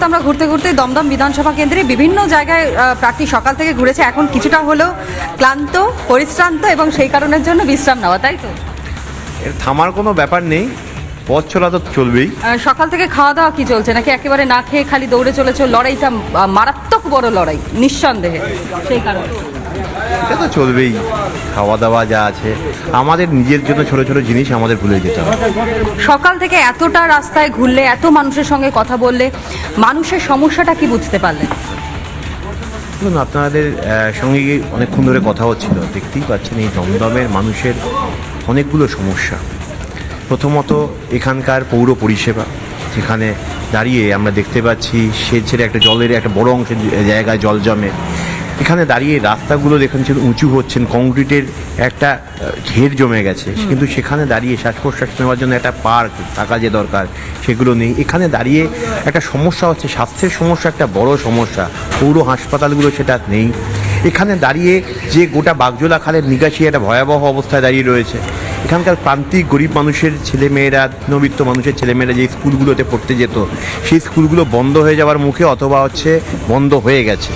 আমরা ঘুরতে ঘুরতে দমদম বিধানসভা কেন্দ্রে বিভিন্ন জায়গায় প্রার্থী সকাল থেকে ঘুরেছে, এখন কিছুটা হলেও ক্লান্ত, পরিশ্রান্ত এবং সেই কারণের জন্য বিশ্রাম নেওয়া, তাই তো? এর থামার কোনো ব্যাপার নেই, পথ চলা তো চলবেই। সকাল থেকে খাওয়া দাওয়া কি চলছে, নাকি একেবারে না খেয়ে খালি দৌড়ে চলেছে? লড়াইটা মারাত্মক বড় লড়াই নিঃসন্দেহে, সেই কারণে এটা তো চলবেই। খাওয়া দাওয়া যা আছে, আমাদের নিজের জন্য ছোট ছোট জিনিস আমাদের ভুলে যেতে হবে। সকাল থেকে এতটা রাস্তায় ঘুরলে, এত মানুষের সঙ্গে কথা বললে, মানুষের সমস্যাটা কি বুঝতে পারলেন? দেখুন, আপনাদের সঙ্গে অনেকক্ষণ ধরে কথা হচ্ছিল, দেখতেই পাচ্ছেন এই দমদমের মানুষের অনেকগুলো সমস্যা। প্রথমত এখানকার পৌর পরিষেবা, যেখানে দাঁড়িয়ে আমরা দেখতে পাচ্ছি সে ছেড়ে একটা জলের একটা বড় অংশের জায়গায় জল জমে। এখানে দাঁড়িয়ে রাস্তাগুলো দেখছেন উঁচু হচ্ছেন, কংক্রিটের একটা ঘের জমে গেছে, কিন্তু সেখানে দাঁড়িয়ে শ্বাস প্রশ্বাস নেওয়ার জন্য একটা পার্ক থাকা যে দরকার সেগুলো নেই। এখানে দাঁড়িয়ে একটা সমস্যা হচ্ছে, স্বাস্থ্যের সমস্যা একটা বড় সমস্যা, পৌর হাসপাতালগুলো সেটা নেই। এখানে দাঁড়িয়ে যে গোটা বাগজোলা খালের নিকাশি একটা ভয়াবহ অবস্থায় দাঁড়িয়ে রয়েছে। এখানকার প্রান্তিক গরিব মানুষের ছেলেমেয়েরা, নবিত্ত মানুষের ছেলেমেয়েরা যে স্কুলগুলোতে পড়তে যেত, সেই স্কুলগুলো বন্ধ হয়ে যাওয়ার মুখে অথবা বন্ধ হয়ে গেছে।